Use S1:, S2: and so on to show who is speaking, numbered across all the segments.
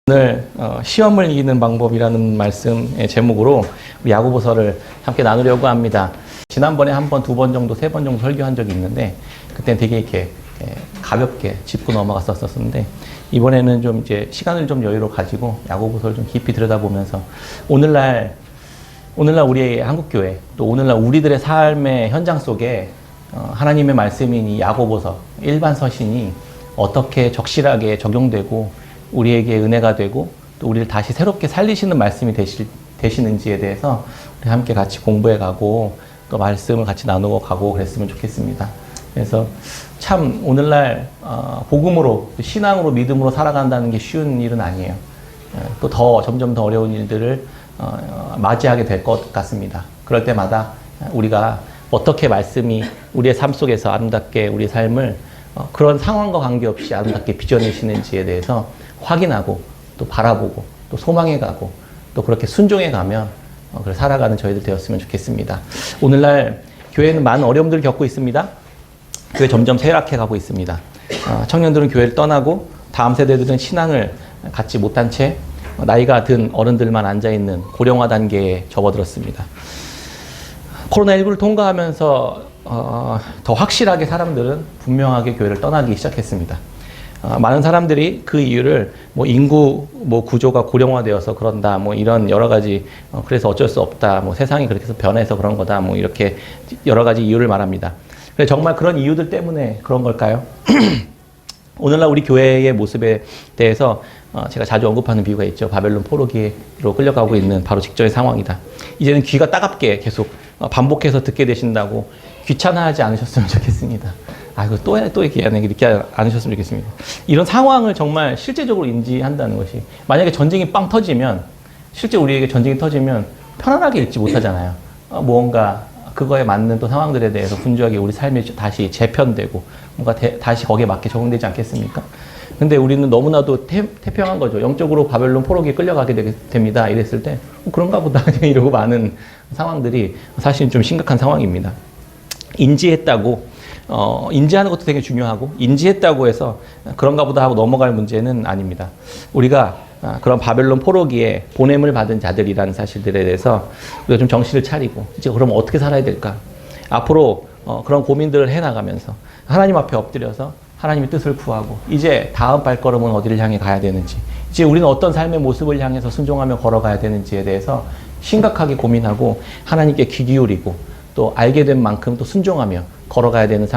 S1: 오늘 시험을 이기는 방법이라는 말씀의 제목으로 우리 야고보서를 함께 나누려고 합니다. 지난번에 한 번, 두 번 정도, 세 번 정도 설교한 적이 있는데 그때는 되게 이렇게 가볍게 짚고 넘어갔었는데 이번에는 좀 이제 시간을 좀 여유로 가지고 야고보서를 좀 깊이 들여다보면서 오늘날 우리의 한국교회 또 오늘날 우리들의 삶의 현장 속에 하나님의 말씀인 이 야고보서 일반 서신이 어떻게 적실하게 적용되고 우리에게 은혜가 되고 또 우리를 다시 새롭게 살리시는 말씀이 되시는지에 대해서 우리 함께 같이 공부해 가고 또 말씀을 같이 나누고 가고 그랬으면 좋겠습니다. 그래서 참 오늘날 복음으로 신앙으로 믿음으로 살아간다는 게 쉬운 일은 아니에요. 또 점점 더 어려운 일들을 맞이하게 될 것 같습니다. 그럴 때마다 우리가 어떻게 말씀이 우리의 삶 속에서 아름답게 우리 삶을 그런 상황과 관계없이 아름답게 빚어내시는지에 대해서 확인하고 또 바라보고 또 소망해 가고 또 그렇게 순종해 가면 살아가는 저희들 되었으면 좋겠습니다. 오늘날 교회는 많은 어려움들을 겪고 있습니다. 교회 점점 쇠락해 가고 있습니다. 청년들은 교회를 떠나고 다음 세대들은 신앙을 갖지 못한 채 나이가 든 어른들만 앉아있는 고령화 단계에 접어들었습니다. 코로나19를 통과하면서 더 확실하게 사람들은 분명하게 교회를 떠나기 시작했습니다. 많은 사람들이 그 이유를 인구 구조가 고령화되어서 그런다, 이런 여러 가지 그래서 어쩔 수 없다, 세상이 그렇게 해서 변해서 그런 거다, 이렇게 여러 가지 이유를 말합니다. 근데 정말 그런 이유들 때문에 그런 걸까요? 오늘날 우리 교회의 모습에 대해서 제가 자주 언급하는 비유가 있죠. 바벨론 포로기로 끌려가고 있는 바로 직전의 상황이다. 이제는 귀가 따갑게 계속 반복해서 듣게 되신다고 귀찮아하지 않으셨으면 좋겠습니다. 이거 또 얘기하네. 이렇게 않으셨으면 좋겠습니다. 이런 상황을 정말 실제적으로 인지한다는 것이, 만약에 전쟁이 빵 터지면, 실제 우리에게 전쟁이 터지면 편안하게 읽지 못하잖아요. 무언가 그거에 맞는 또 상황들에 대해서 분주하게 우리 삶이 다시 재편되고 뭔가 다시 거기에 맞게 적응되지 않겠습니까? 근데 우리는 너무나도 태평한 거죠. 영적으로 바벨론 포로기에 끌려가게 됩니다. 이랬을 때 그런가 보다 이러고 많은 상황들이 사실 좀 심각한 상황입니다. 인지하는 것도 되게 중요하고, 인지했다고 해서 그런가 보다 하고 넘어갈 문제는 아닙니다. 우리가 그런 바벨론 포로기에 보냄을 받은 자들이라는 사실들에 대해서 우리가 좀 정신을 차리고, 이제 그럼 어떻게 살아야 될까? 앞으로 그런 고민들을 해나가면서 하나님 앞에 엎드려서 하나님의 뜻을 구하고, 이제 다음 발걸음은 어디를 향해 가야 되는지, 이제 우리는 어떤 삶의 모습을 향해서 순종하며 걸어가야 되는지에 대해서 심각하게 고민하고 하나님께 귀 기울이고 또 알게 된 만큼 또 순종하며 걸어가야 되는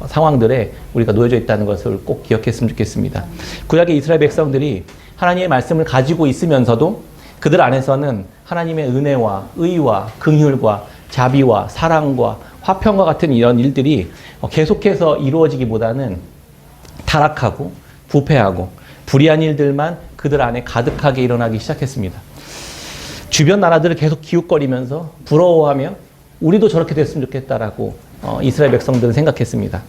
S1: 상황들에 우리가 놓여져 있다는 것을 꼭 기억했으면 좋겠습니다. 구약의 이스라엘 백성들이 하나님의 말씀을 가지고 있으면서도 그들 안에서는 하나님의 은혜와 의와 긍휼과 자비와 사랑과 화평과 같은 이런 일들이 계속해서 이루어지기보다는 타락하고 부패하고 불의한 일들만 그들 안에 가득하게 일어나기 시작했습니다. 주변 나라들을 계속 기웃거리면서 부러워하며 우리도 저렇게 됐으면 좋겠다라고 이스라엘 백성들은 생각했습니다.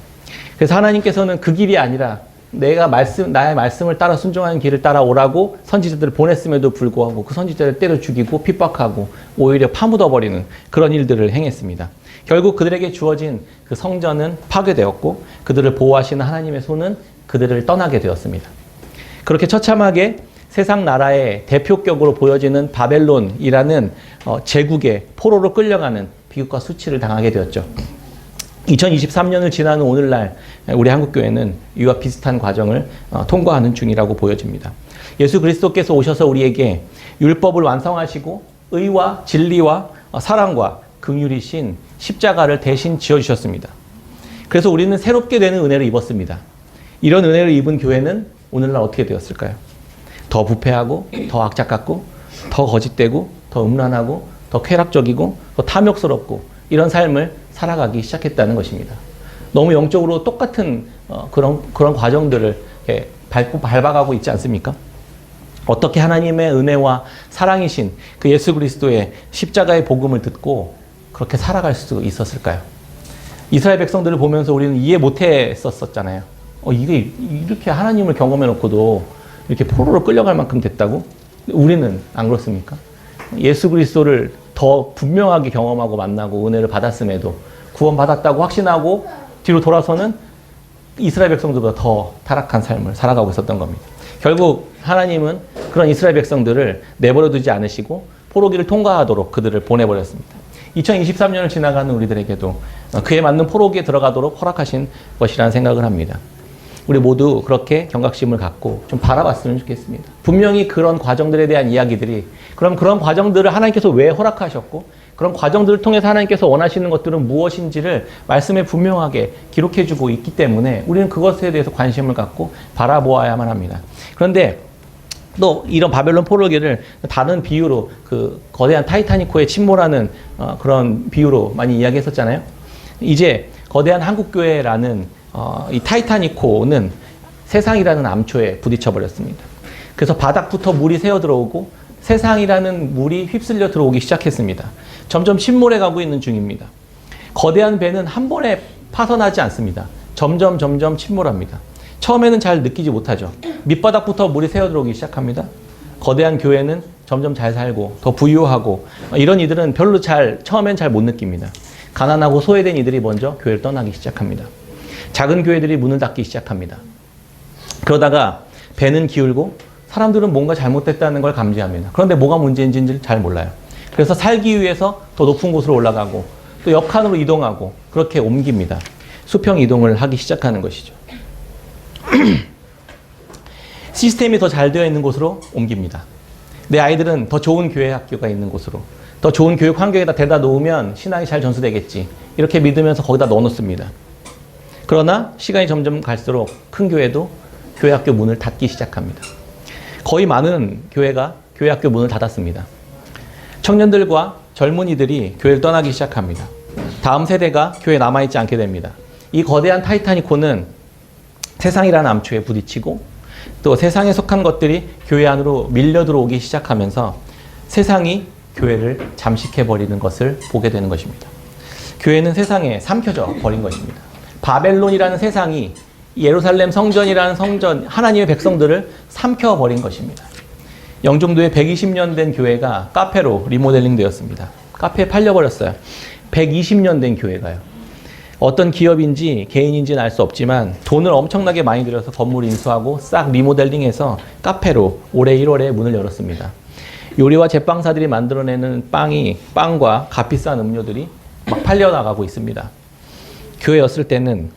S1: 그래서 하나님께서는 그 길이 아니라 나의 말씀을 따라 순종하는 길을 따라오라고 선지자들을 보냈음에도 불구하고 그 선지자를 때려 죽이고 핍박하고 오히려 파묻어버리는 그런 일들을 행했습니다. 결국 그들에게 주어진 그 성전은 파괴되었고 그들을 보호하시는 하나님의 손은 그들을 떠나게 되었습니다. 그렇게 처참하게 세상 나라의 대표격으로 보여지는 바벨론이라는 제국의 포로로 끌려가는 비극과 수치를 당하게 되었죠. 2023년을 지나는 오늘날 우리 한국교회는 이와 비슷한 과정을 통과하는 중이라고 보여집니다. 예수 그리스도께서 오셔서 우리에게 율법을 완성하시고 의와 진리와 사랑과 긍휼이신 십자가를 대신 지어주셨습니다. 그래서 우리는 새롭게 되는 은혜를 입었습니다. 이런 은혜를 입은 교회는 오늘날 어떻게 되었을까요? 더 부패하고 더 악착 같고 더 거짓되고 더 음란하고 더 쾌락적이고 더 탐욕스럽고 이런 삶을 살아가기 시작했다는 것입니다. 너무 영적으로 똑같은 그런 과정들을 밟아가고 있지 않습니까? 어떻게 하나님의 은혜와 사랑이신 그 예수 그리스도의 십자가의 복음을 듣고 그렇게 살아갈 수 있었을까요? 이스라엘 백성들을 보면서 우리는 이해 못했었잖아요. 이게 이렇게 하나님을 경험해 놓고도 이렇게 포로로 끌려갈 만큼 됐다고? 우리는 안 그렇습니까? 예수 그리스도를 더 분명하게 경험하고 만나고 은혜를 받았음에도 구원받았다고 확신하고 뒤로 돌아서는 이스라엘 백성들보다 더 타락한 삶을 살아가고 있었던 겁니다. 결국 하나님은 그런 이스라엘 백성들을 내버려 두지 않으시고 포로기를 통과하도록 그들을 보내버렸습니다. 2023년을 지나가는 우리들에게도 그에 맞는 포로기에 들어가도록 허락하신 것이라는 생각을 합니다. 우리 모두 그렇게 경각심을 갖고 좀 바라봤으면 좋겠습니다. 분명히 그런 과정들에 대한 이야기들이 그럼 그런 과정들을 하나님께서 왜 허락하셨고 그런 과정들을 통해서 하나님께서 원하시는 것들은 무엇인지를 말씀에 분명하게 기록해주고 있기 때문에 우리는 그것에 대해서 관심을 갖고 바라보아야만 합니다. 그런데 또 이런 바벨론 포로기를 다른 비유로 그 거대한 타이타닉호에 침몰하는 그런 비유로 많이 이야기했었잖아요. 이제 거대한 한국교회라는 이 타이타닉호는 세상이라는 암초에 부딪혀 버렸습니다. 그래서 바닥부터 물이 새어 들어오고 세상이라는 물이 휩쓸려 들어오기 시작했습니다. 점점 침몰해 가고 있는 중입니다. 거대한 배는 한 번에 파손하지 않습니다. 점점 침몰합니다. 처음에는 잘 느끼지 못하죠. 밑바닥부터 물이 새어 들어오기 시작합니다. 거대한 교회는 점점 잘 살고 더 부유하고 이런 이들은 별로 처음엔 잘 못 느낍니다. 가난하고 소외된 이들이 먼저 교회를 떠나기 시작합니다. 작은 교회들이 문을 닫기 시작합니다. 그러다가 배는 기울고 사람들은 뭔가 잘못됐다는 걸 감지합니다. 그런데 뭐가 문제인지 잘 몰라요. 그래서 살기 위해서 더 높은 곳으로 올라가고 또 옆칸으로 이동하고 그렇게 옮깁니다. 수평 이동을 하기 시작하는 것이죠. 시스템이 더 잘 되어 있는 곳으로 옮깁니다. 내 아이들은 더 좋은 교회 학교가 있는 곳으로 더 좋은 교육 환경에다 데려다 놓으면 신앙이 잘 전수되겠지. 이렇게 믿으면서 거기다 넣어놓습니다. 그러나 시간이 점점 갈수록 큰 교회도 교회 학교 문을 닫기 시작합니다. 거의 많은 교회가 교회 학교 문을 닫았습니다. 청년들과 젊은이들이 교회를 떠나기 시작합니다. 다음 세대가 교회에 남아있지 않게 됩니다. 이 거대한 타이타닉호는 세상이라는 암초에 부딪히고 또 세상에 속한 것들이 교회 안으로 밀려 들어오기 시작하면서 세상이 교회를 잠식해버리는 것을 보게 되는 것입니다. 교회는 세상에 삼켜져 버린 것입니다. 바벨론이라는 세상이 예루살렘 성전이라는 성전, 하나님의 백성들을 삼켜버린 것입니다. 영종도에 120년 된 교회가 카페로 리모델링 되었습니다. 카페에 팔려버렸어요. 120년 된 교회가요. 어떤 기업인지 개인인지는 알 수 없지만 돈을 엄청나게 많이 들여서 건물 인수하고 싹 리모델링해서 카페로 올해 1월에 문을 열었습니다. 요리와 제빵사들이 만들어내는 빵과 값비싼 음료들이 막 팔려나가고 있습니다. 교회였을 때는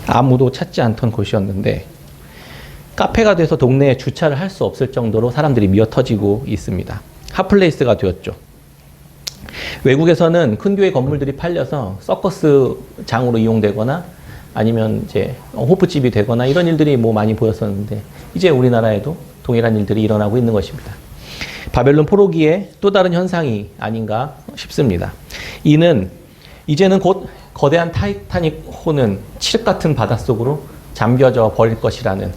S1: 아무도 찾지 않던 곳이었는데 카페가 돼서 동네에 주차를 할 수 없을 정도로 사람들이 미어터지고 있습니다. 핫플레이스가 되었죠. 외국에서는 큰 교회 건물들이 팔려서 서커스장으로 이용되거나 아니면 이제 호프집이 되거나 이런 일들이 뭐 많이 보였었는데 이제 우리나라에도 동일한 일들이 일어나고 있는 것입니다. 바벨론 포로기의 또 다른 현상이 아닌가 싶습니다. 이제는 곧 거대한 타이타닉호는 칠흑 같은 바닷속으로 잠겨져 버릴 것이라는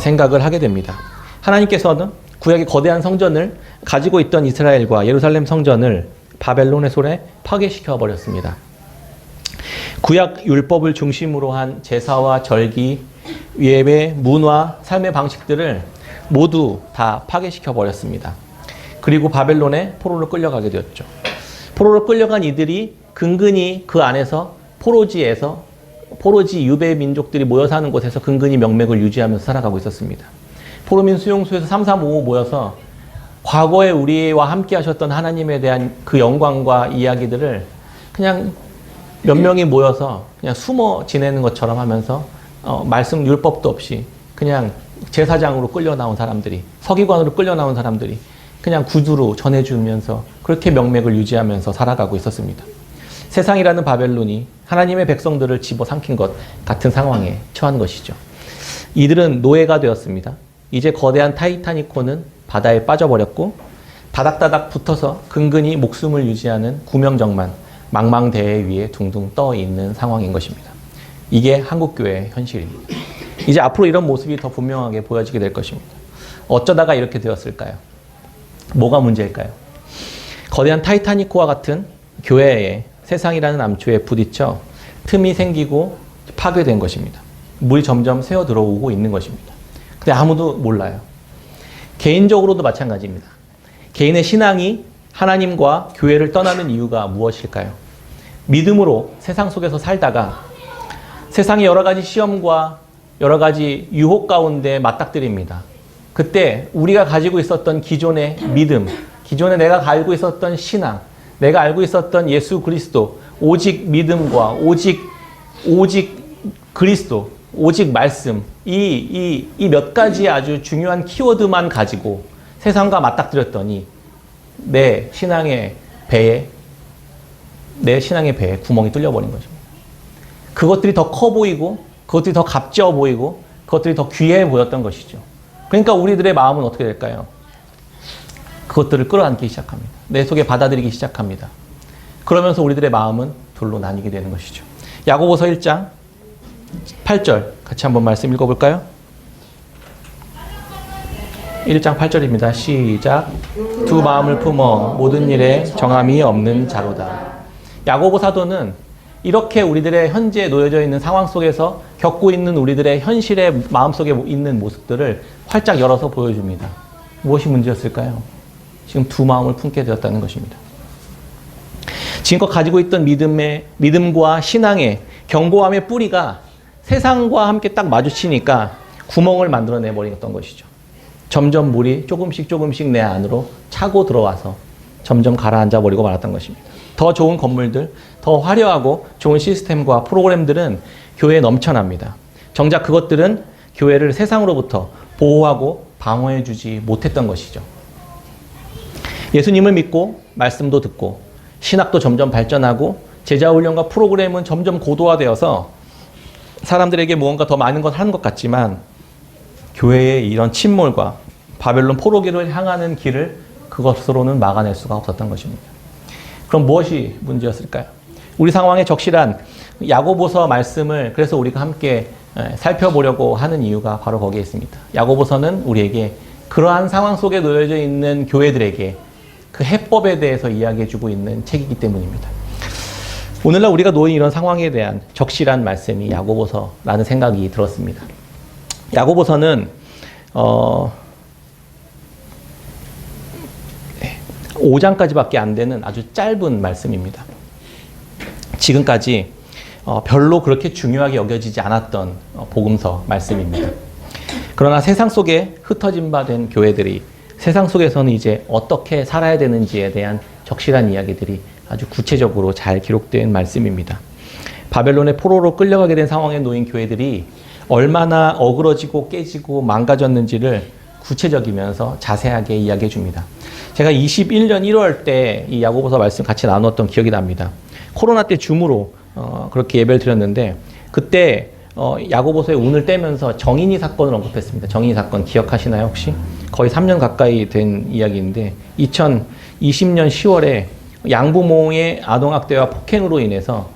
S1: 생각을 하게 됩니다. 하나님께서는 구약의 거대한 성전을 가지고 있던 이스라엘과 예루살렘 성전을 바벨론의 손에 파괴시켜 버렸습니다. 구약 율법을 중심으로 한 제사와 절기, 예배, 문화, 삶의 방식들을 모두 다 파괴시켜 버렸습니다. 그리고 바벨론에 포로로 끌려가게 되었죠. 포로로 끌려간 이들이 근근히 그 안에서 포로지 유배 민족들이 모여 사는 곳에서 근근히 명맥을 유지하면서 살아가고 있었습니다. 포로민 수용소에서 3355 모여서 과거에 우리와 함께 하셨던 하나님에 대한 그 영광과 이야기들을 그냥 몇 명이 모여서 그냥 숨어 지내는 것처럼 하면서 말씀 율법도 없이 그냥 제사장으로 끌려 나온 사람들이, 서기관으로 끌려 나온 사람들이 그냥 구두로 전해주면서 그렇게 명맥을 유지하면서 살아가고 있었습니다. 세상이라는 바벨론이 하나님의 백성들을 집어삼킨 것 같은 상황에 처한 것이죠. 이들은 노예가 되었습니다. 이제 거대한 타이타닉호는 바다에 빠져버렸고 다닥다닥 붙어서 근근히 목숨을 유지하는 구명정만 망망대해 위에 둥둥 떠 있는 상황인 것입니다. 이게 한국교회의 현실입니다. 이제 앞으로 이런 모습이 더 분명하게 보여지게 될 것입니다. 어쩌다가 이렇게 되었을까요? 뭐가 문제일까요? 거대한 타이타닉호와 같은 교회의 세상이라는 암초에 부딪혀 틈이 생기고 파괴된 것입니다. 물이 점점 새어 들어오고 있는 것입니다. 근데 아무도 몰라요. 개인적으로도 마찬가지입니다. 개인의 신앙이 하나님과 교회를 떠나는 이유가 무엇일까요? 믿음으로 세상 속에서 살다가 세상의 여러 가지 시험과 여러 가지 유혹 가운데 맞닥뜨립니다. 그때 우리가 가지고 있었던 기존의 믿음, 기존에 내가 알고 있었던 신앙, 내가 알고 있었던 예수 그리스도, 오직 믿음과 오직 그리스도, 오직 말씀, 이 몇 가지 아주 중요한 키워드만 가지고 세상과 맞닥뜨렸더니 내 신앙의 배에 구멍이 뚫려버린 것입니다. 그것들이 더 커 보이고, 그것들이 더 값져 보이고, 그것들이 더 귀해 보였던 것이죠. 그러니까 우리들의 마음은 어떻게 될까요? 그것들을 끌어안기 시작합니다. 내 속에 받아들이기 시작합니다. 그러면서 우리들의 마음은 둘로 나뉘게 되는 것이죠. 야고보서 1장 8절 같이 한번 말씀 읽어볼까요? 1장 8절입니다. 시작. 두 마음을 품어 모든 일에 정함이 없는 자로다. 야고보 사도는 이렇게 우리들의 현재 놓여져 있는 상황 속에서 겪고 있는 우리들의 현실의 마음속에 있는 모습들을 활짝 열어서 보여줍니다. 무엇이 문제였을까요? 지금 두 마음을 품게 되었다는 것입니다. 지금껏 가지고 있던 믿음과 신앙의 견고함의 뿌리가 세상과 함께 딱 마주치니까 구멍을 만들어내 버렸던 것이죠. 점점 물이 조금씩 내 안으로 차고 들어와서 점점 가라앉아 버리고 말았던 것입니다. 더 좋은 건물들, 더 화려하고 좋은 시스템과 프로그램들은 교회에 넘쳐납니다. 정작 그것들은 교회를 세상으로부터 보호하고 방어해주지 못했던 것이죠. 예수님을 믿고 말씀도 듣고 신학도 점점 발전하고 제자훈련과 프로그램은 점점 고도화되어서 사람들에게 무언가 더 많은 것 하는 것 같지만 교회의 이런 침몰과 바벨론 포로기를 향하는 길을 그것으로는 막아낼 수가 없었던 것입니다. 그럼 무엇이 문제였을까요? 우리 상황에 적실한 야고보서 말씀을 그래서 우리가 함께 살펴보려고 하는 이유가 바로 거기에 있습니다. 야고보서는 우리에게 그러한 상황 속에 놓여져 있는 교회들에게 그 해법에 대해서 이야기해주고 있는 책이기 때문입니다. 오늘날 우리가 놓인 이런 상황에 대한 적실한 말씀이 야고보서라는 생각이 들었습니다. 야고보서는 5장까지밖에 안 되는 아주 짧은 말씀입니다. 지금까지 별로 그렇게 중요하게 여겨지지 않았던 복음서 말씀입니다. 그러나 세상 속에 흩어진 바 된 교회들이 세상 속에서는 이제 어떻게 살아야 되는지에 대한 적실한 이야기들이 아주 구체적으로 잘 기록된 말씀입니다. 바벨론의 포로로 끌려가게 된 상황에 놓인 교회들이 얼마나 어그러지고 깨지고 망가졌는지를 구체적이면서 자세하게 이야기해 줍니다. 제가 21년 1월 때 이 야고보서 말씀 같이 나눴던 기억이 납니다. 코로나 때 줌으로 그렇게 예배를 드렸는데 그때 야고보서의 운을 떼면서 정인이 사건을 언급했습니다. 정인이 사건 기억하시나요 혹시? 거의 3년 가까이 된 이야기인데 2020년 10월에 양부모의 아동학대와 폭행으로 인해서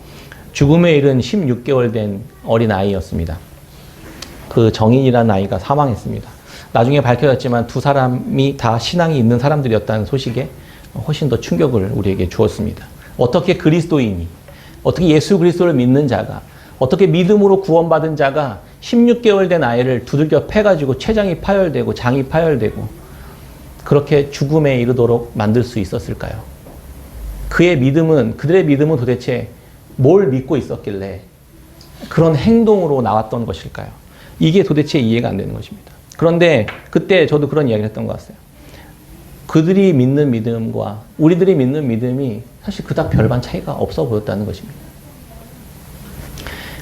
S1: 죽음에 이른 16개월 된 어린아이였습니다. 그 정인이라는 아이가 사망했습니다. 나중에 밝혀졌지만 두 사람이 다 신앙이 있는 사람들이었다는 소식에 훨씬 더 충격을 우리에게 주었습니다. 어떻게 그리스도인이, 어떻게 예수 그리스도를 믿는 자가, 어떻게 믿음으로 구원받은 자가 16개월 된 아이를 두들겨 패가지고 췌장이 파열되고 장이 파열되고 그렇게 죽음에 이르도록 만들 수 있었을까요? 그들의 믿음은 도대체 뭘 믿고 있었길래 그런 행동으로 나왔던 것일까요? 이게 도대체 이해가 안 되는 것입니다. 그런데 그때 저도 그런 이야기를 했던 것 같아요. 그들이 믿는 믿음과 우리들이 믿는 믿음이 사실 그닥 별반 차이가 없어 보였다는 것입니다.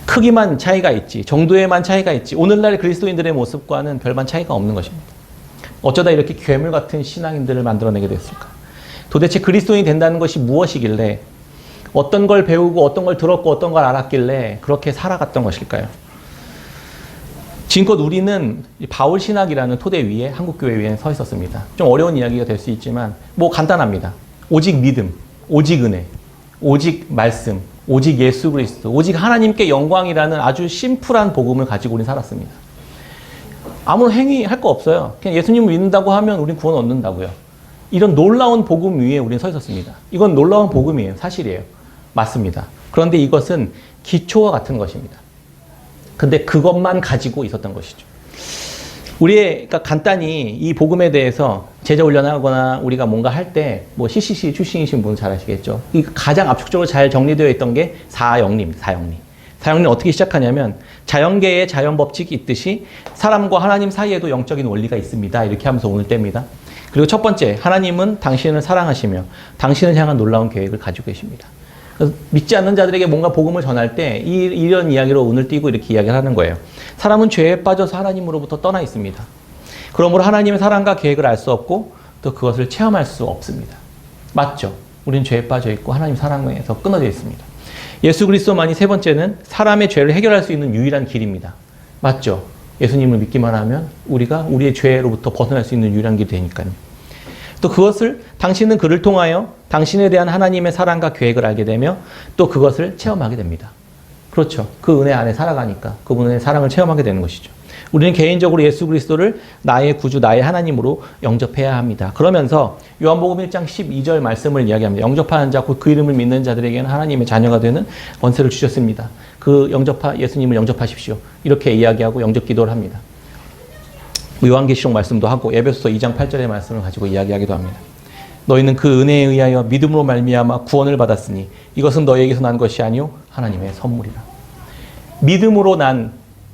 S1: 크기만 차이가 있지, 정도에만 차이가 있지, 오늘날 그리스도인들의 모습과는 별반 차이가 없는 것입니다. 어쩌다 이렇게 괴물 같은 신앙인들을 만들어내게 됐을까? 도대체 그리스도인이 된다는 것이 무엇이길래, 어떤 걸 배우고 어떤 걸 들었고 어떤 걸 알았길래 그렇게 살아갔던 것일까요? 지금껏 우리는 바울 신학이라는 토대 위에 한국교회 위에 서 있었습니다. 좀 어려운 이야기가 될 수 있지만 뭐 간단합니다. 오직 믿음, 오직 은혜, 오직 말씀, 오직 예수 그리스도, 오직 하나님께 영광이라는 아주 심플한 복음을 가지고 우리는 살았습니다. 아무런 행위할 거 없어요. 그냥 예수님을 믿는다고 하면 우리는 구원 얻는다고요. 이런 놀라운 복음 위에 우리는 서 있었습니다. 이건 놀라운 복음이에요. 사실이에요. 맞습니다. 그런데 이것은 기초와 같은 것입니다. 근데 그것만 가지고 있었던 것이죠. 그러니까 간단히 이 복음에 대해서 제자 훈련하거나 우리가 뭔가 할 때 뭐 CCC 출신이신 분은 잘 아시겠죠. 이 가장 압축적으로 잘 정리되어 있던 게 사영리입니다. 사형리는 어떻게 시작하냐면 자연계의 자연 법칙이 있듯이 사람과 하나님 사이에도 영적인 원리가 있습니다. 이렇게 하면서 오늘 뗍니다. 그리고 첫 번째, 하나님은 당신을 사랑하시며 당신을 향한 놀라운 계획을 가지고 계십니다. 믿지 않는 자들에게 뭔가 복음을 전할 때 이런 이야기로 오늘 띄고 이렇게 이야기를 하는 거예요. 사람은 죄에 빠져서 하나님으로부터 떠나 있습니다. 그러므로 하나님의 사랑과 계획을 알 수 없고 또 그것을 체험할 수 없습니다. 맞죠? 우리는 죄에 빠져 있고 하나님 사랑에서 끊어져 있습니다. 예수 그리스도만이 세 번째는 사람의 죄를 해결할 수 있는 유일한 길입니다. 맞죠? 예수님을 믿기만 하면 우리가 우리의 죄로부터 벗어날 수 있는 유일한 길이 되니까요. 또 그것을 당신은 그를 통하여 당신에 대한 하나님의 사랑과 계획을 알게 되며 또 그것을 체험하게 됩니다. 그렇죠. 그 은혜 안에 살아가니까 그분의 사랑을 체험하게 되는 것이죠. 우리는 개인적으로 예수 그리스도를 나의 구주, 나의 하나님으로 영접해야 합니다. 그러면서 요한복음 1장 12절 말씀을 이야기합니다. 영접하는 자, 곧 그 이름을 믿는 자들에게는 하나님의 자녀가 되는 권세를 주셨습니다. 예수님을 영접하십시오. 이렇게 이야기하고 영접 기도를 합니다. 요한계시록 말씀도 하고 에베소서 2장 8절의 말씀을 가지고 이야기하기도 합니다. 너희는 그 은혜에 의하여 믿음으로 말미암아 구원을 받았으니 이것은 너희에게서 난 것이 아니요 하나님의 선물이라.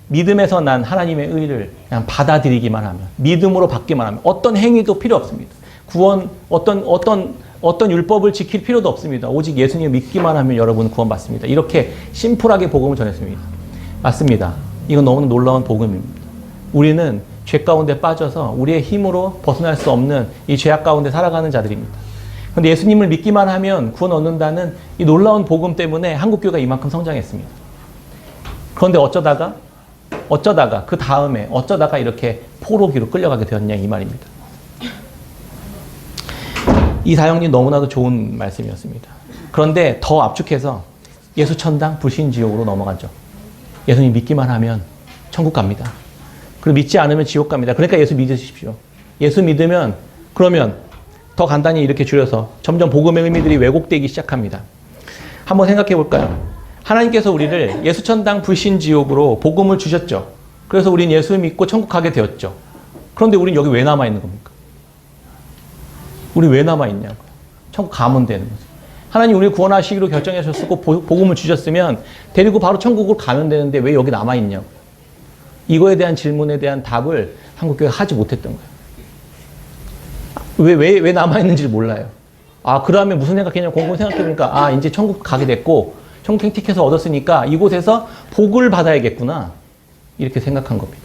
S1: 믿음에서 난 하나님의 의를 그냥 받아들이기만 하면, 믿음으로 받기만 하면 어떤 행위도 필요 없습니다. 구원, 어떤 율법을 지킬 필요도 없습니다. 오직 예수님을 믿기만 하면 여러분 구원받습니다. 이렇게 심플하게 복음을 전했습니다. 맞습니다. 이건 너무 놀라운 복음입니다. 우리는 죄 가운데 빠져서 우리의 힘으로 벗어날 수 없는 이 죄악 가운데 살아가는 자들입니다. 그런데 예수님을 믿기만 하면 구원 얻는다는 이 놀라운 복음 때문에 한국교회가 이만큼 성장했습니다. 그런데 어쩌다가 그 다음에 어쩌다가 이렇게 포로기로 끌려가게 되었냐 이 말입니다. 이 사형리 너무나도 좋은 말씀이었습니다. 그런데 더 압축해서 예수 천당 불신 지옥으로 넘어가죠. 예수님 믿기만 하면 천국 갑니다. 그리고 믿지 않으면 지옥 갑니다. 그러니까 예수 믿으십시오. 예수 믿으면 그러면 더 간단히 이렇게 줄여서 점점 복음의 의미들이 왜곡되기 시작합니다. 한번 생각해 볼까요? 하나님께서 우리를 예수 천당 불신 지옥으로 복음을 주셨죠. 그래서 우린 예수 믿고 천국 가게 되었죠. 그런데 우린 여기 왜 남아 있는 겁니까? 우리 왜 남아 있냐고요. 천국 가면 되는 거죠. 하나님 우리를 구원하시기로 결정하셨고 복음을 주셨으면 데리고 바로 천국으로 가면 되는데 왜 여기 남아 있냐고. 이거에 대한 질문에 대한 답을 한국교회가 하지 못했던 거예요. 왜 남아 있는지 몰라요. 그러면 무슨 생각했냐고 곰곰이 생각해보니까 이제 천국 가게 됐고 천국 티켓을 얻었으니까 이곳에서 복을 받아야겠구나. 이렇게 생각한 겁니다.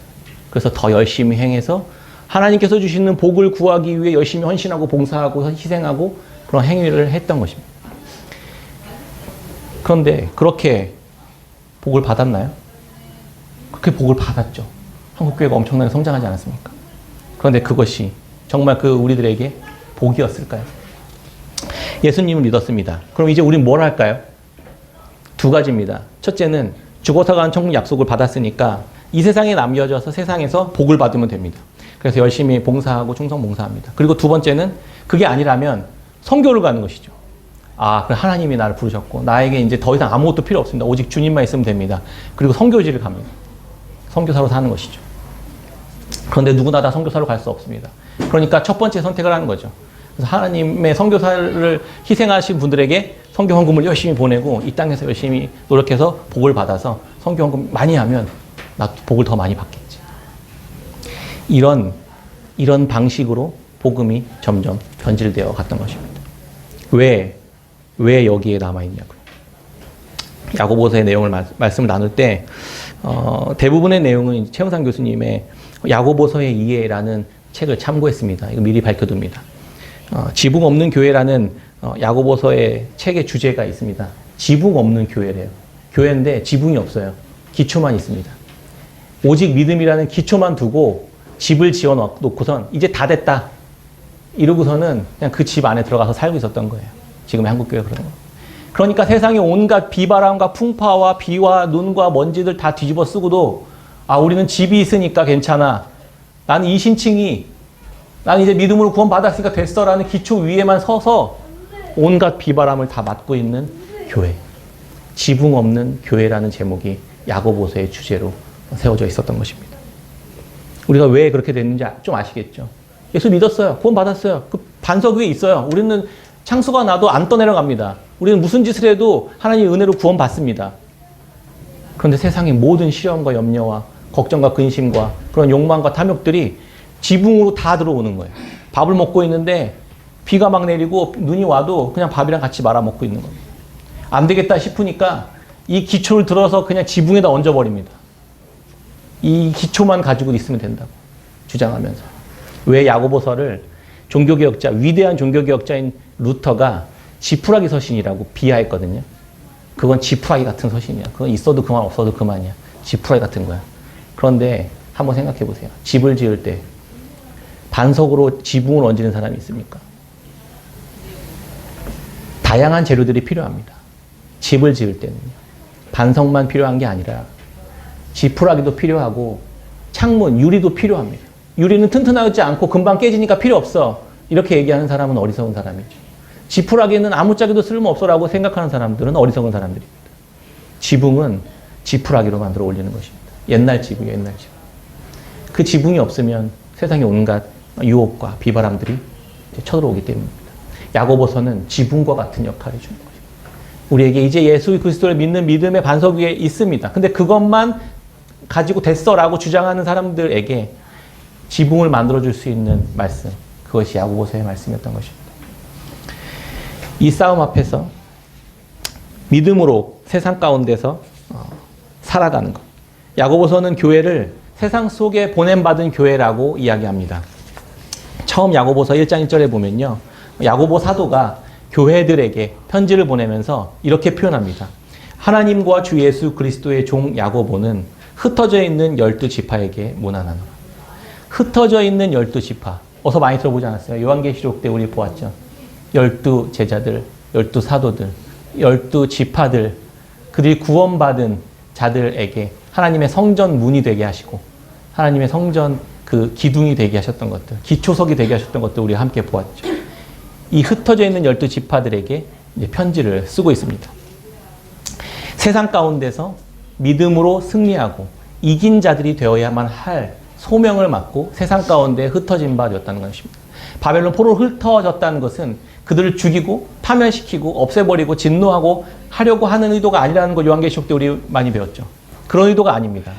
S1: 그래서 더 열심히 행해서 하나님께서 주시는 복을 구하기 위해 열심히 헌신하고 봉사하고 희생하고 그런 행위를 했던 것입니다. 그런데 그렇게 복을 받았나요? 그렇게 복을 받았죠. 한국교회가 엄청나게 성장하지 않았습니까? 그런데 그것이 정말 우리들에게 복이었을까요? 예수님을 믿었습니다. 그럼 이제 우리는 뭘 할까요? 두 가지입니다. 첫째는 죽어서 가는 천국 약속을 받았으니까 이 세상에 남겨져서 세상에서 복을 받으면 됩니다. 그래서 열심히 봉사하고 충성 봉사합니다. 그리고 두 번째는 그게 아니라면 선교를 가는 것이죠. 그럼 하나님이 나를 부르셨고 나에게 이제 더 이상 아무것도 필요 없습니다. 오직 주님만 있으면 됩니다. 그리고 선교지를 갑니다. 선교사로 사는 것이죠. 그런데 누구나 다 선교사로 갈 수 없습니다. 그러니까 첫 번째 선택을 하는 거죠. 그래서 하나님의 선교사를 희생하신 분들에게 선교 헌금을 열심히 보내고 이 땅에서 열심히 노력해서 복을 받아서 선교 헌금 많이 하면 나도 복을 더 많이 받겠지. 이런 방식으로 복음이 점점 변질되어 갔던 것입니다. 왜 여기에 남아있냐고요. 야고보서의 내용을 말씀을 나눌 때 대부분의 내용은 최영상 교수님의 야고보서의 이해라는 책을 참고했습니다. 이거 미리 밝혀둡니다. 지붕 없는 교회라는 야고보서의 책의 주제가 있습니다. 지붕 없는 교회래요. 교회인데 지붕이 없어요. 기초만 있습니다. 오직 믿음이라는 기초만 두고 집을 지어 놓고선 이제 다 됐다. 이러고서는 그냥 그 집 안에 들어가서 살고 있었던 거예요. 지금의 한국교회가 그런 거예요. 그러니까 세상의 온갖 비바람과 풍파와 비와 눈과 먼지들 다 뒤집어 쓰고도 우리는 집이 있으니까 괜찮아. 나는 나는 이제 믿음으로 구원받았으니까 됐어라는 기초 위에만 서서 온갖 비바람을 다 맞고 있는 교회. 지붕 없는 교회라는 제목이 야고보서의 주제로 세워져 있었던 것입니다. 우리가 왜 그렇게 됐는지 좀 아시겠죠? 예수 믿었어요. 구원받았어요. 그 반석 위에 있어요. 우리는 창수가 나도 안 떠내려갑니다. 우리는 무슨 짓을 해도 하나님의 은혜로 구원받습니다. 그런데 세상의 모든 시련과 염려와 걱정과 근심과 그런 욕망과 탐욕들이 지붕으로 다 들어오는 거예요. 밥을 먹고 있는데 비가 막 내리고 눈이 와도 그냥 밥이랑 같이 말아 먹고 있는 겁니다. 안 되겠다 싶으니까 이 기초를 들어서 그냥 지붕에다 얹어버립니다. 이 기초만 가지고 있으면 된다고 주장하면서. 왜 야고보서를 종교개혁자, 위대한 종교개혁자인 루터가 지푸라기 서신이라고 비하했거든요. 그건 지푸라기 같은 서신이야. 그건 있어도 그만 없어도 그만이야. 지푸라기 같은 거야. 그런데 한번 생각해 보세요. 집을 지을 때 반석으로 지붕을 얹는 사람이 있습니까? 다양한 재료들이 필요합니다. 집을 지을 때는요. 반석만 필요한 게 아니라 지푸라기도 필요하고 창문, 유리도 필요합니다. 유리는 튼튼하지 않고 금방 깨지니까 필요 없어. 이렇게 얘기하는 사람은 어리석은 사람이죠. 지푸라기는 아무짝에도 쓸모없어라고 생각하는 사람들은 어리석은 사람들입니다. 지붕은 지푸라기로 만들어 올리는 것입니다. 옛날 지붕이에요, 옛날 지붕. 그 지붕이 없으면 세상에 온갖 유혹과 비바람들이 쳐들어오기 때문입니다. 야고보서는 지붕과 같은 역할을 주는 것입니다. 우리에게 이제 예수 그리스도를 믿는 믿음의 반석 위에 있습니다. 근데 그것만 가지고 됐어라고 주장하는 사람들에게 지붕을 만들어줄 수 있는 말씀, 그것이 야고보서의 말씀이었던 것입니다. 이 싸움 앞에서 믿음으로 세상 가운데서 살아가는 것. 야고보서는 교회를 세상 속에 보냄받은 교회라고 이야기합니다. 처음 야고보서 1장 1절에 보면요. 야고보 사도가 교회들에게 편지를 보내면서 이렇게 표현합니다. 하나님과 주 예수 그리스도의 종 야고보는 흩어져 있는 12지파에게 문안하노라. 흩어져 있는 12지파. 어서 많이 들어보지 않았어요? 요한계시록 때 우리 보았죠. 12제자들, 12사도들, 12지파들, 그들이 구원받은 자들에게 하나님의 성전 문이 되게 하시고 하나님의 성전 그 기둥이 되게 하셨던 것들, 기초석이 되게 하셨던 것들 우리가 함께 보았죠. 이 흩어져 있는 12지파들에게 이제 편지를 쓰고 있습니다. 세상 가운데서 믿음으로 승리하고 이긴 자들이 되어야만 할 소명을 맡고 세상 가운데 흩어진 바 되었다는 것입니다. 바벨론 포로로 흩어졌다는 것은 그들을 죽이고 파멸시키고 없애버리고 진노하고 하려고 하는 의도가 아니라는 걸 요한계시록 때 우리 많이 배웠죠. 그런 의도가 아닙니다.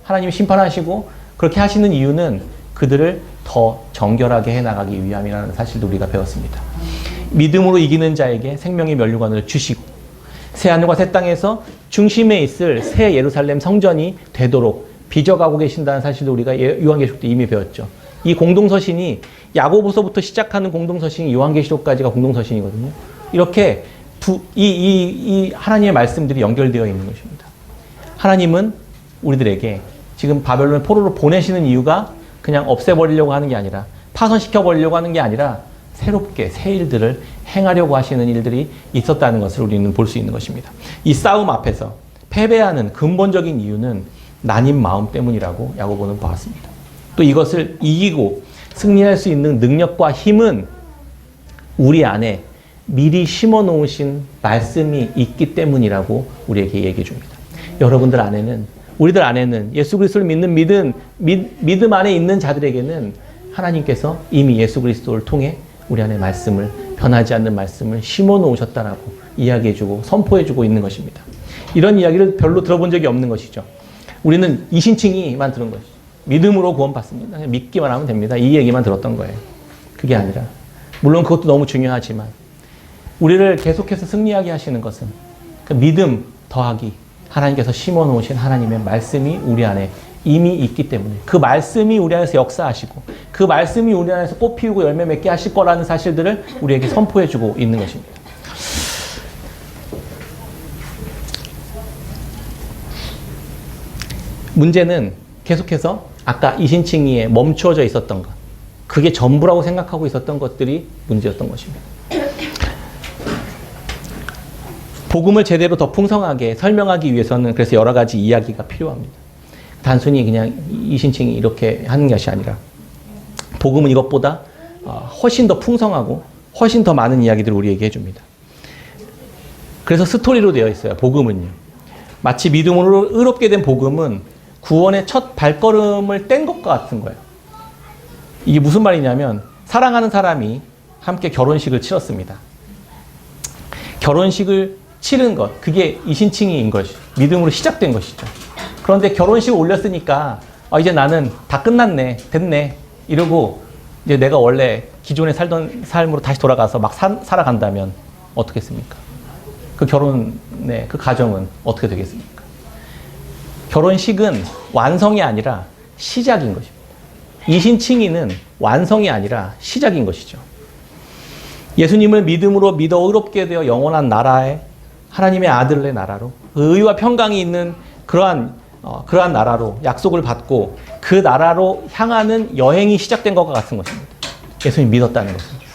S1: 하나님이 심판하시고 그렇게 하시는 이유는 그들을 더 정결하게 해나가기 위함이라는 사실도 우리가 배웠습니다. 믿음으로 이기는 자에게 생명의 면류관을 주시고 새하늘과 새 땅에서 중심에 있을 새 예루살렘 성전이 되도록 빚어가고 계신다는 사실도 우리가 요한계시록 때 이미 배웠죠. 이 공동서신이 야고보서부터 시작하는 공동서신이 요한계시록까지가 공동서신이거든요. 이렇게 이 하나님의 말씀들이 연결되어 있는 것입니다. 하나님은 우리들에게 지금 바벨론 포로로 보내시는 이유가 그냥 없애버리려고 하는 게 아니라 파손시켜버리려고 하는 게 아니라 새롭게 새 일들을 행하려고 하시는 일들이 있었다는 것을 우리는 볼 수 있는 것입니다. 이 싸움 앞에서 패배하는 근본적인 이유는 나뉜 마음 때문이라고 야고보는 보았습니다. 또 이것을 이기고 승리할 수 있는 능력과 힘은 우리 안에 미리 심어 놓으신 말씀이 있기 때문이라고 우리에게 얘기해 줍니다. 여러분들 안에는, 우리들 안에는 예수 그리스도를 믿는 믿음 안에 있는 자들에게는 하나님께서 이미 예수 그리스도를 통해 우리 안에 말씀을, 변하지 않는 말씀을 심어 놓으셨다라고 이야기해 주고 선포해 주고 있는 것입니다. 이런 이야기를 별로 들어본 적이 없는 것이죠. 우리는 이신칭이만 들은 것이죠. 믿음으로 구원받습니다. 그냥 믿기만 하면 됩니다. 이 얘기만 들었던 거예요. 그게 아니라, 물론 그것도 너무 중요하지만 우리를 계속해서 승리하게 하시는 것은 그 믿음 더하기 하나님께서 심어 놓으신 하나님의 말씀이 우리 안에 이미 있기 때문에, 그 말씀이 우리 안에서 역사하시고 그 말씀이 우리 안에서 꽃 피우고 열매 맺게 하실 거라는 사실들을 우리에게 선포해 주고 있는 것입니다. 문제는 계속해서 아까 이신칭이에 멈추어져 있었던 것, 그게 전부라고 생각하고 있었던 것들이 문제였던 것입니다. 복음을 제대로 더 풍성하게 설명하기 위해서는 그래서 여러 가지 이야기가 필요합니다. 단순히 그냥 이신칭이 이렇게 하는 것이 아니라 복음은 이것보다 훨씬 더 풍성하고 훨씬 더 많은 이야기들을 우리에게 해줍니다. 그래서 스토리로 되어 있어요. 복음은요. 마치 믿음으로 의롭게 된 복음은 구원의 첫 발걸음을 뗀 것과 같은 거예요. 이게 무슨 말이냐면 사랑하는 사람이 함께 결혼식을 치렀습니다. 결혼식을 치른 것, 그게 이신칭의인 것이 믿음으로 시작된 것이죠. 그런데 결혼식을 올렸으니까 이제 나는 다 끝났네, 됐네 이러고 이제 내가 원래 기존에 살던 삶으로 다시 돌아가서 막 살아간다면 어떻겠습니까? 그 결혼의 그 가정은 어떻게 되겠습니까? 결혼식은 완성이 아니라 시작인 것입니다. 이신칭의는 완성이 아니라 시작인 것이죠. 예수님을 믿음으로 믿어 의롭게 되어 영원한 나라에 하나님의 아들의 나라로 의와 평강이 있는 그러한 나라로 약속을 받고 그 나라로 향하는 여행이 시작된 것과 같은 것입니다. 예수님 믿었다는 것입니다.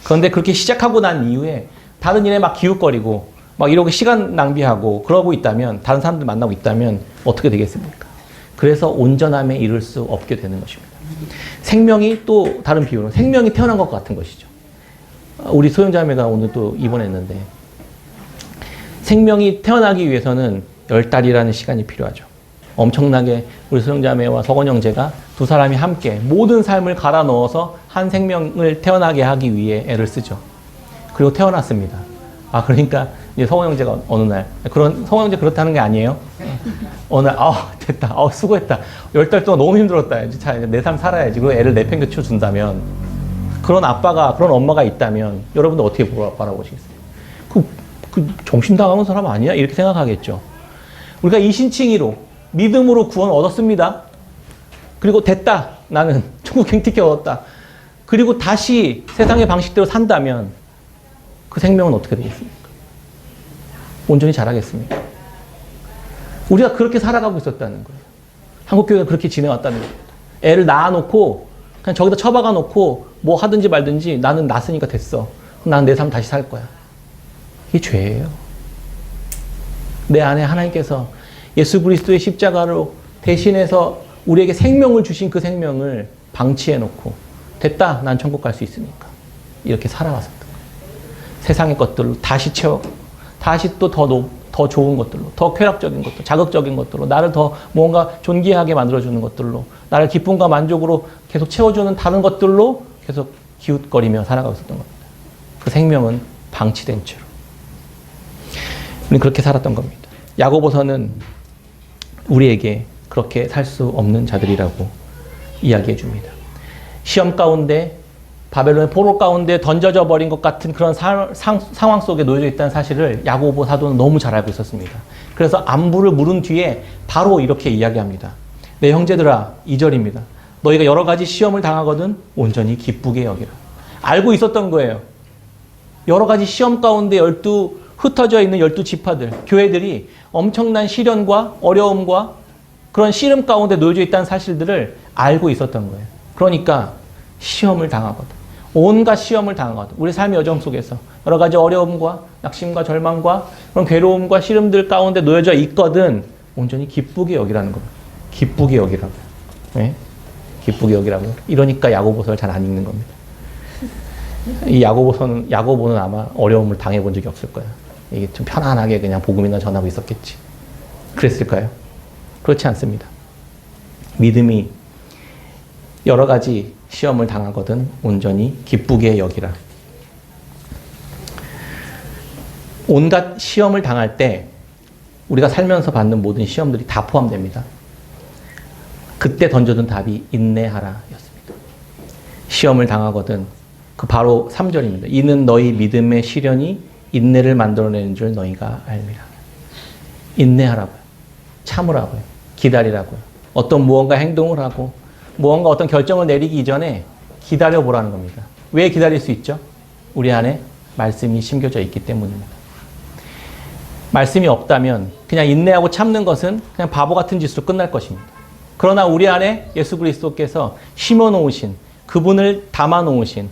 S1: 그런데 그렇게 시작하고 난 이후에 다른 일에 막 기웃거리고 막 이러고 시간 낭비하고 그러고 있다면 다른 사람들 만나고 있다면 어떻게 되겠습니까? 그래서 온전함에 이를 수 없게 되는 것입니다. 생명이 또 다른 비유로 생명이 태어난 것 같은 것이죠. 우리 소영자매가 오늘 또 입원했는데 생명이 태어나기 위해서는 10달이라는 시간이 필요하죠. 엄청나게 우리 소영자매와 석원 형제가 두 사람이 함께 모든 삶을 갈아 넣어서 한 생명을 태어나게 하기 위해 애를 쓰죠. 그리고 태어났습니다. 그러니까 이제 석원 형제가 어느 날 석원 형제 그렇다는 게 아니에요. 어느 날 됐다. 수고했다. 10달 동안 너무 힘들었다. 내 삶 살아야지. 그리고 애를 내팽개쳐 준다면 그런 아빠가 그런 엄마가 있다면 여러분들 어떻게 바라보시겠어요? 그 정신 나간 사람 아니야? 이렇게 생각하겠죠. 우리가 이신칭의로 믿음으로 구원 얻었습니다. 그리고 됐다. 나는 천국 행티켓 얻었다. 그리고 다시 세상의 방식대로 산다면 그 생명은 어떻게 되겠습니까? 온전히 자라겠습니까? 우리가 그렇게 살아가고 있었다는 거예요. 한국교회가 그렇게 지내왔다는 겁니다. 애를 낳아놓고 그냥 저기다 처박아 놓고 뭐 하든지 말든지 나는 낳았으니까 됐어. 나는 내 삶 다시 살 거야. 이게 죄예요. 내 안에 하나님께서 예수 그리스도의 십자가로 대신해서 우리에게 생명을 주신 그 생명을 방치해 놓고 됐다. 난 천국 갈 수 있으니까. 이렇게 살아왔었던 거예요. 세상의 것들로 다시 채워가고 다시 또 더 좋은 것들로 더 쾌락적인 것들, 자극적인 것들로 나를 더 뭔가 존귀하게 만들어주는 것들로 나를 기쁨과 만족으로 계속 채워주는 다른 것들로 계속 기웃거리며 살아가고 있었던 겁니다. 그 생명은 방치된 채로. 우리는 그렇게 살았던 겁니다. 야고보서는 우리에게 그렇게 살 수 없는 자들이라고 이야기해 줍니다. 시험 가운데 바벨론의 포로 가운데 던져져 버린 것 같은 그런 상황 속에 놓여져 있다는 사실을 야고보 사도는 너무 잘 알고 있었습니다. 그래서 안부를 물은 뒤에 바로 이렇게 이야기합니다. 내 형제들아, 2절입니다. 너희가 여러 가지 시험을 당하거든 온전히 기쁘게 여기라. 알고 있었던 거예요. 여러 가지 시험 가운데 흩어져 있는 12지파들, 교회들이 엄청난 시련과 어려움과 그런 씨름 가운데 놓여져 있다는 사실들을 알고 있었던 거예요. 그러니까 시험을 당하거든. 온갖 시험을 당하거든. 우리 삶의 여정 속에서 여러 가지 어려움과 낙심과 절망과 그런 괴로움과 시름들 가운데 놓여져 있거든 온전히 기쁘게 여기라는 겁니다. 기쁘게 여기라고. 네? 기쁘게 여기라고. 이러니까 야고보서를 잘 안 읽는 겁니다. 이 야고보는 아마 어려움을 당해본 적이 없을 거야. 이게 좀 편안하게 그냥 복음이나 전하고 있었겠지. 그랬을까요? 그렇지 않습니다. 믿음이 여러 가지 시험을 당하거든 온전히 기쁘게 여기라. 온갖 시험을 당할 때 우리가 살면서 받는 모든 시험들이 다 포함됩니다. 그때 던져둔 답이 인내하라 였습니다. 시험을 당하거든 그 바로 3절입니다. 이는 너희 믿음의 시련이 인내를 만들어내는 줄 너희가 알미라. 인내하라고요. 참으라고요. 기다리라고요. 어떤 무언가 행동을 하고 무언가 어떤 결정을 내리기 이전에 기다려보라는 겁니다. 왜 기다릴 수 있죠? 우리 안에 말씀이 심겨져 있기 때문입니다. 말씀이 없다면 그냥 인내하고 참는 것은 그냥 바보 같은 짓으로 끝날 것입니다. 그러나 우리 안에 예수 그리스도께서 심어놓으신 그분을 담아놓으신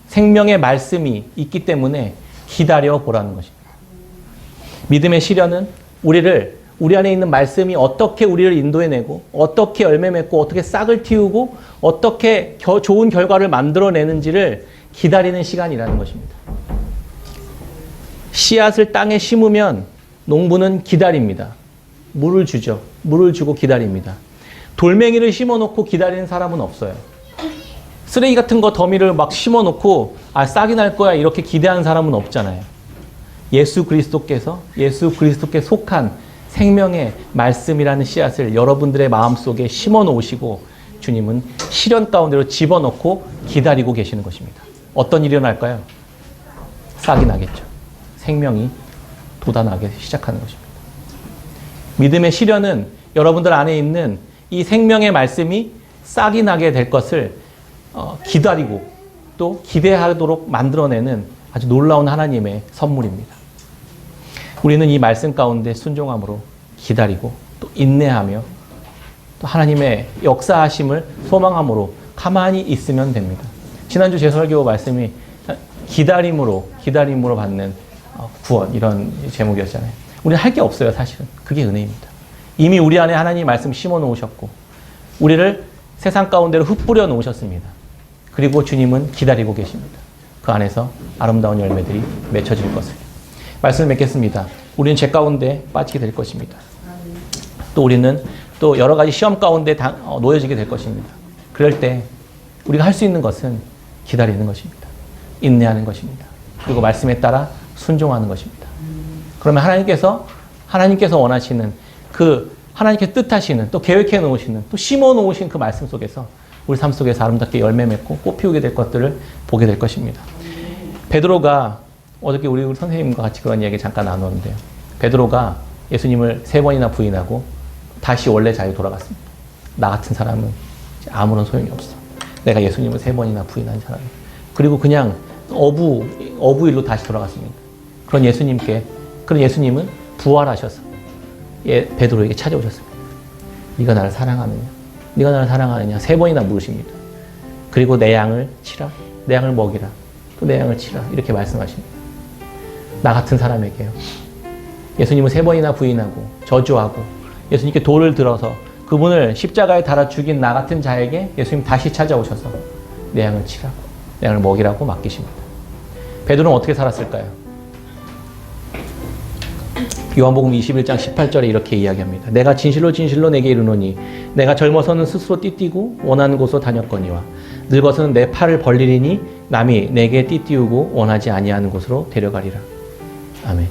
S1: 생명의 말씀이 있기 때문에 기다려보라는 것입니다. 믿음의 시련은 우리 안에 있는 말씀이 어떻게 우리를 인도해내고 어떻게 열매 맺고 어떻게 싹을 틔우고 어떻게 좋은 결과를 만들어내는지를 기다리는 시간이라는 것입니다. 씨앗을 땅에 심으면 농부는 기다립니다. 물을 주죠. 물을 주고 기다립니다. 돌멩이를 심어놓고 기다리는 사람은 없어요. 쓰레기 같은 거 더미를 막 심어놓고 싹이 날 거야 이렇게 기대하는 사람은 없잖아요. 예수 그리스도께 속한 생명의 말씀이라는 씨앗을 여러분들의 마음속에 심어 놓으시고 주님은 시련 가운데로 집어넣고 기다리고 계시는 것입니다. 어떤 일이 일어날까요? 싹이 나겠죠. 생명이 돋아나기 시작하는 것입니다. 믿음의 시련은 여러분들 안에 있는 이 생명의 말씀이 싹이 나게 될 것을 기다리고 또 기대하도록 만들어내는 아주 놀라운 하나님의 선물입니다. 우리는 이 말씀 가운데 순종함으로 기다리고 또 인내하며 또 하나님의 역사하심을 소망함으로 가만히 있으면 됩니다. 지난주 제 설교 말씀이 기다림으로 받는 구원, 이런 제목이었잖아요. 우리는 할 게 없어요, 사실은. 그게 은혜입니다. 이미 우리 안에 하나님 말씀 심어 놓으셨고 우리를 세상 가운데로 흩뿌려 놓으셨습니다. 그리고 주님은 기다리고 계십니다. 그 안에서 아름다운 열매들이 맺혀질 것을. 말씀을 맺겠습니다. 우리는 죄 가운데 빠지게 될 것입니다. 또 우리는 또 여러 가지 시험 가운데 놓여지게 될 것입니다. 그럴 때 우리가 할 수 있는 것은 기다리는 것입니다. 인내하는 것입니다. 그리고 말씀에 따라 순종하는 것입니다. 그러면 하나님께서 원하시는 그 하나님께서 뜻하시는 또 계획해 놓으시는 또 심어 놓으신 그 말씀 속에서 우리 삶 속에서 아름답게 열매 맺고 꽃 피우게 될 것들을 보게 될 것입니다. 베드로가 어저께 우리 선생님과 같이 그런 이야기 잠깐 나눴는데요. 베드로가 예수님을 3번이나 부인하고 다시 원래 자리로 돌아갔습니다. 나 같은 사람은 아무런 소용이 없어. 내가 예수님을 3번이나 부인한 사람. 그리고 그냥 어부일로 다시 돌아갔습니다. 그런 예수님은 부활하셔서 베드로에게 찾아오셨습니다. 네가 나를 사랑하느냐? 네가 나를 사랑하느냐? 3번이나 물으십니다. 그리고 내 양을 치라. 내 양을 먹이라. 또 내 양을 치라. 이렇게 말씀하십니다. 나 같은 사람에게요. 예수님을 3번이나 부인하고 저주하고 예수님께 돌을 들어서 그분을 십자가에 달아 죽인 나 같은 자에게 예수님 다시 찾아오셔서 내 양을 치라고, 내 양을 먹이라고 맡기십니다. 베드로는 어떻게 살았을까요? 요한복음 21장 18절에 이렇게 이야기합니다. 내가 진실로 내게 이르노니 내가 젊어서는 스스로 띠띠고 원하는 곳으로 다녔거니와 늙어서는 내 팔을 벌리리니 남이 내게 띠띠우고 원하지 아니하는 곳으로 데려가리라. 아멘.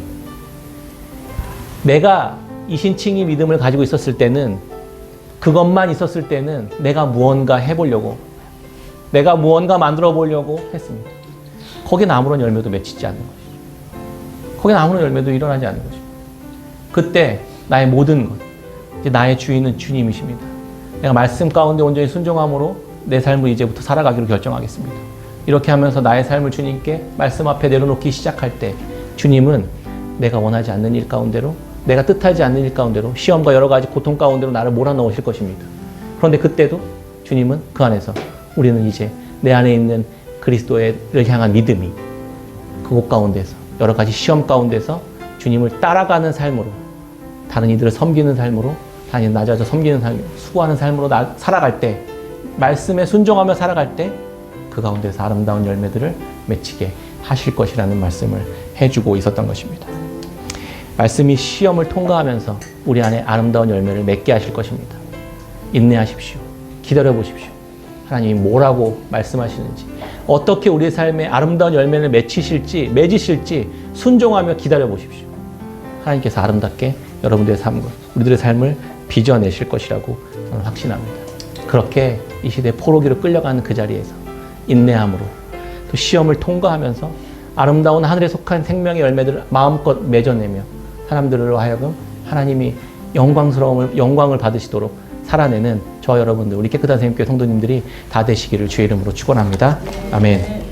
S1: 내가 이신칭이 믿음을 가지고 있었을 때는 그것만 있었을 때는 내가 무언가 해보려고 내가 무언가 만들어 보려고 했습니다. 거기는 아무런 열매도 맺히지 않는 것이죠. 거기는 아무런 열매도 일어나지 않는 것이죠. 그때 나의 모든 것, 이제 나의 주인은 주님이십니다. 내가 말씀 가운데 온전히 순종함으로 내 삶을 이제부터 살아가기로 결정하겠습니다. 이렇게 하면서 나의 삶을 주님께 말씀 앞에 내려놓기 시작할 때 주님은 내가 원하지 않는 일 가운데로 내가 뜻하지 않는 일 가운데로 시험과 여러 가지 고통 가운데로 나를 몰아넣으실 것입니다. 그런데 그때도 주님은 그 안에서 우리는 이제 내 안에 있는 그리스도를 향한 믿음이 그곳 가운데서 여러 가지 시험 가운데서 주님을 따라가는 삶으로 다른 이들을 섬기는 삶으로 다른 낮아져 섬기는 삶, 수고하는 삶으로 살아갈 때 말씀에 순종하며 살아갈 때 그 가운데서 아름다운 열매들을 맺히게 하실 것이라는 말씀을 해주고 있었던 것입니다. 말씀이 시험을 통과하면서 우리 안에 아름다운 열매를 맺게 하실 것입니다. 인내하십시오. 기다려보십시오. 하나님이 뭐라고 말씀하시는지 어떻게 우리의 삶에 아름다운 열매를 맺으실지 순종하며 기다려보십시오. 하나님께서 아름답게 여러분들의 삶을 우리들의 삶을 빚어내실 것이라고 저는 확신합니다. 그렇게 이 시대 포로기로 끌려가는 그 자리에서 인내함으로 또 시험을 통과하면서 아름다운 하늘에 속한 생명의 열매들을 마음껏 맺어내며 사람들로 하여금 하나님이 영광을 받으시도록 살아내는 저 여러분들, 우리 깨끗한 생명교회 성도님들이 다 되시기를 주의 이름으로 축원합니다. 아멘.